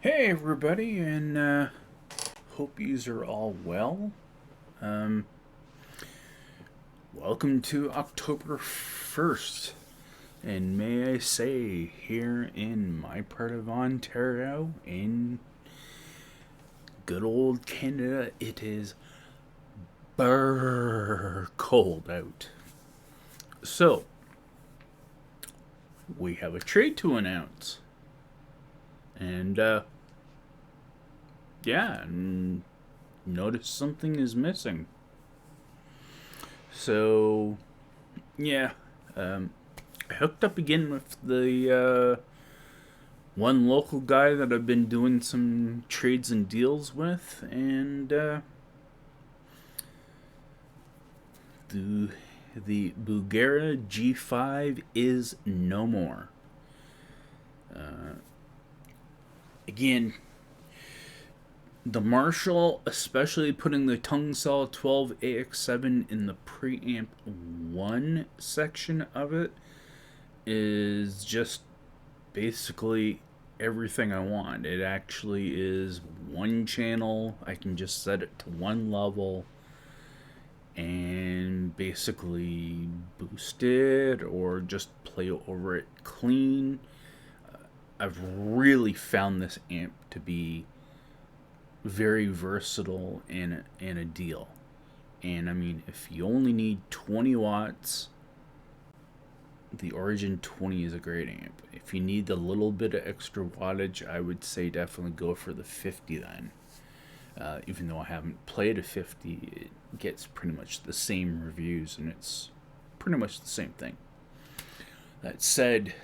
Hey everybody, and hope yous are all well. Um, Welcome to October 1st, and may I say, here in my part of Ontario, in good old Canada, it is burr cold out. So, we have a trade to announce, and yeah, notice something is missing. So, yeah, I hooked up again with the one local guy that I've been doing some trades and deals with, and the the Bulgara G5 is no more. Again, the Marshall, especially putting the tongue saw 12AX7 in the preamp 1 section of it, is just basically everything I want. It actually is one channel. I can just set it to one level and basically boost it or just play over it clean. I've really found this amp to be very versatile and a deal. And I mean, if you only need 20 watts, the Origin 20 is a great amp. If you need a little bit of extra wattage, I would say definitely go for the 50 then. Even though I haven't played a 50, it gets pretty much the same reviews and it's pretty much the same thing. That said,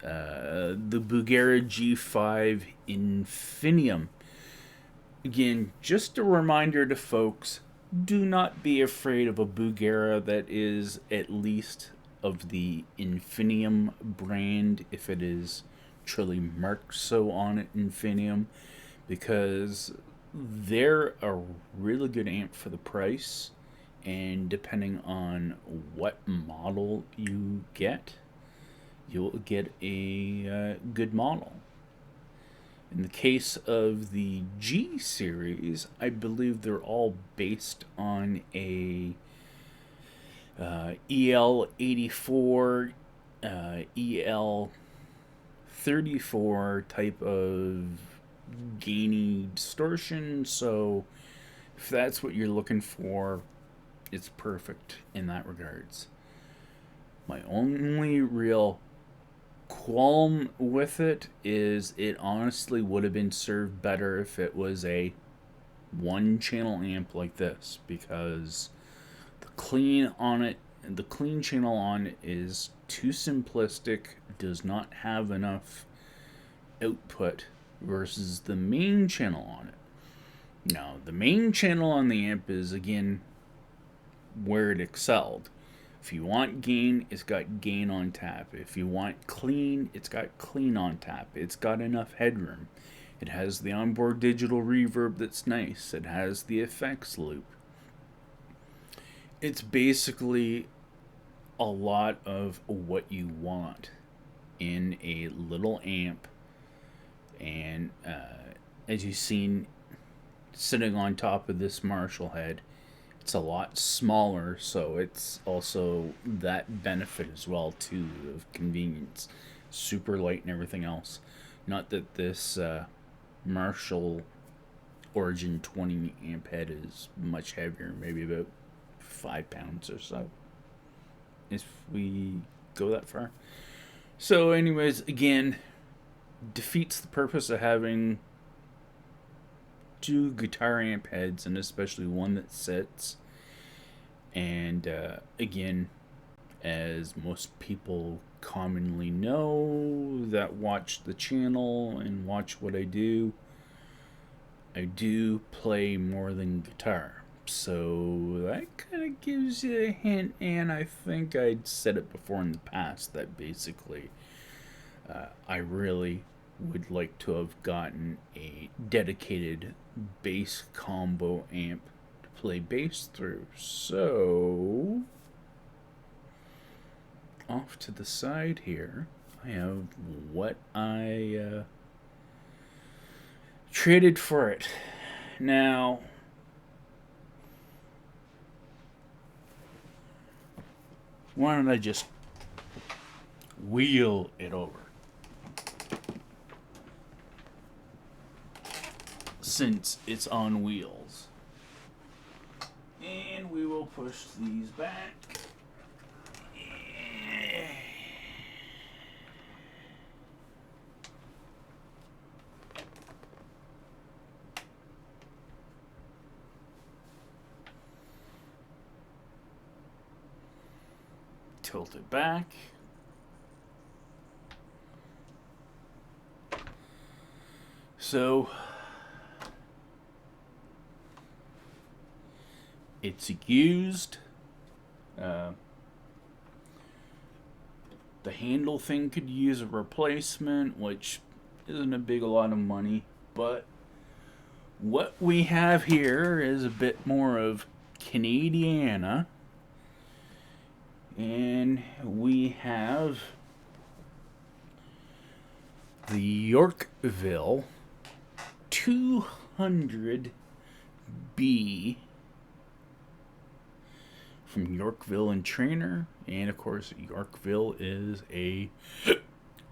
the Bulgara G5 Infinium. Again, just a reminder to folks, do not be afraid of a Bulgara that is at least of the Infinium brand, if it is truly marked so on it, Infinium, because they're a really good amp for the price, and depending on what model you get, you'll get a good model. In the case of the G series, I believe they're all based on a EL84, EL34 type of gainy distortion. So if that's what you're looking for, it's perfect in that regards. My only real qualm with it is it honestly would have been served better if it was a one channel amp like this, because the clean channel on it is too simplistic, does not have enough output versus the main channel on it. Now, the main channel on the amp is, again, where it excelled. If you want gain, it's got gain on tap. If you want clean, it's got clean on tap. It's got enough headroom. It has the onboard digital reverb that's nice. It has the effects loop. It's basically a lot of what you want in a little amp. And as you've seen, sitting on top of this Marshall head, it's a lot smaller, so it's also that benefit as well too of convenience, super light and everything else. Not that this Marshall Origin 20 amp head is much heavier, maybe about 5 pounds or so, if we go that far. So anyways, again, defeats the purpose of having two guitar amp heads, and especially one that sits. And again, as most people commonly know that watch the channel and watch what I do play more than guitar. So that kind of gives you a hint, and I think I'd said it before in the past that basically I really would like to have gotten a dedicated bass combo amp to play bass through. So, off to the side here, I have what I traded for it. Now, why don't I just wheel it over? Since it's on wheels. And we will push these back. Tilt it back. So it's used. The handle thing could use a replacement, which isn't a lot of money, but what we have here is a bit more of Canadiana, and we have the Yorkville 200B from Yorkville and Trainer. And of course, Yorkville is a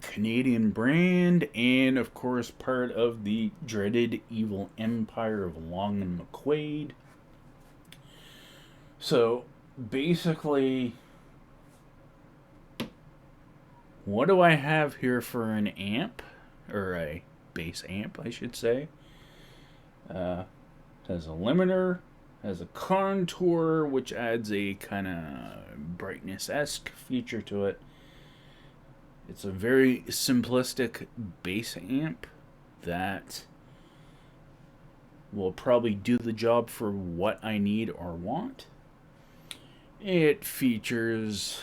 Canadian brand, and of course part of the dreaded evil empire of Long and McQuaid. So basically, what do I have here for an amp, or a bass amp I should say? Has a limiter, has a contour, which adds a kind of brightness-esque feature to it. It's a very simplistic bass amp that will probably do the job for what I need or want. It features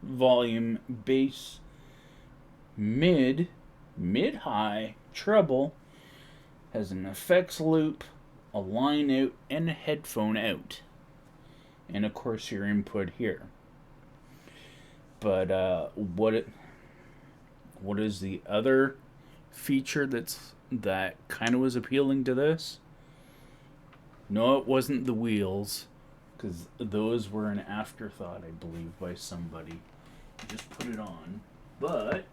volume, bass, mid-high, treble, has an effects loop, a line out, and a headphone out. And of course your input here. But what is the other feature that kind of was appealing to this? No, it wasn't the wheels, because those were an afterthought, I believe, by somebody. Just put it on. But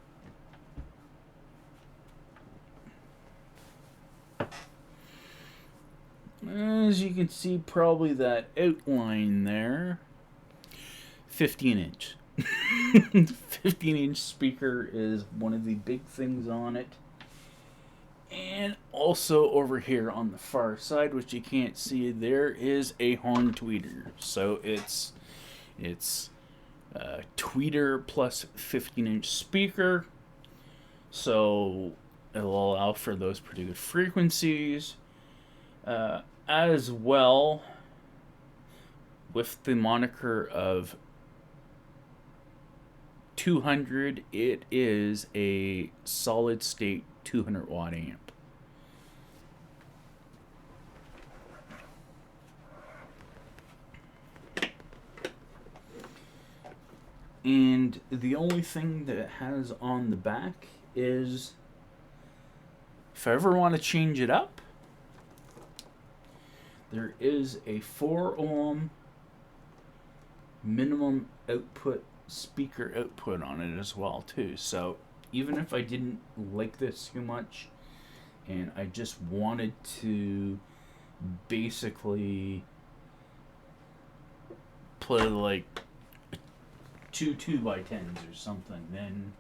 as you can see, probably that outline there, 15-inch. 15-inch speaker is one of the big things on it. And also over here on the far side, which you can't see, there is a horn tweeter. So it's tweeter plus 15-inch speaker. So it'll allow for those pretty good frequencies. As well, with the moniker of 200, it is a solid state 200 watt amp. And the only thing that it has on the back is, if I ever want to change it up, there is a 4 ohm minimum output speaker output on it as well too. So even if I didn't like this too much and I just wanted to basically play like 2 2x10s or something, then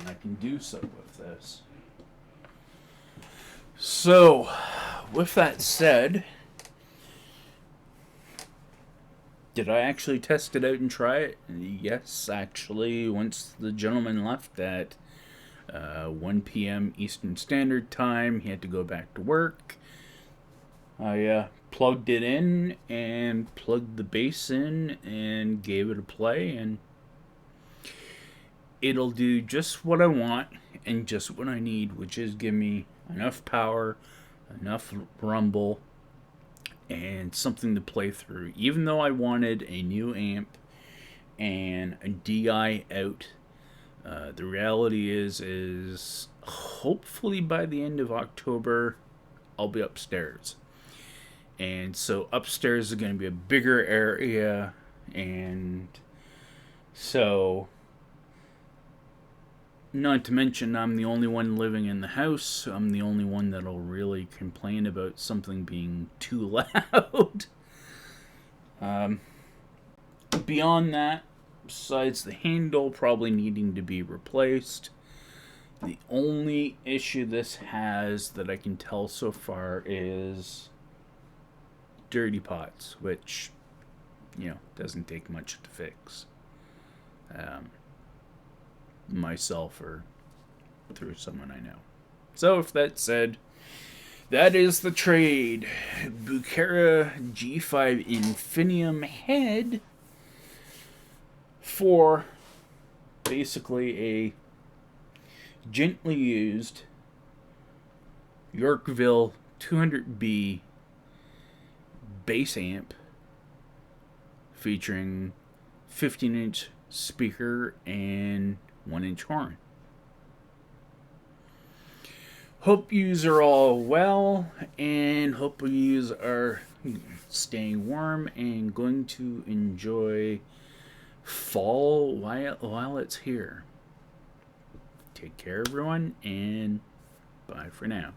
I can do so with this. So with that said, did I actually test it out and try it? Yes, actually, once the gentleman left at 1 p.m. Eastern Standard Time, he had to go back to work. I plugged it in and plugged the bass in and gave it a play, and it'll do just what I want and just what I need, which is give me enough power, enough rumble, and something to play through. Even though I wanted a new amp and a DI out The reality is hopefully by the end of October, I'll be upstairs. And so upstairs is going to be a bigger area. And so, not to mention, I'm the only one living in the house. So I'm the only one that'll really complain about something being too loud. Beyond that, besides the handle probably needing to be replaced, the only issue this has that I can tell so far is dirty pots, which, doesn't take much to fix. Myself or through someone I know. So, if that said, that is the trade. Buchera G5 Infinium head for basically a gently used Yorkville 200B bass amp featuring 15-inch speaker and 1-inch horn. Hope yous are all well, and hope yous are staying warm and going to enjoy fall while it's here. Take care, everyone, and bye for now.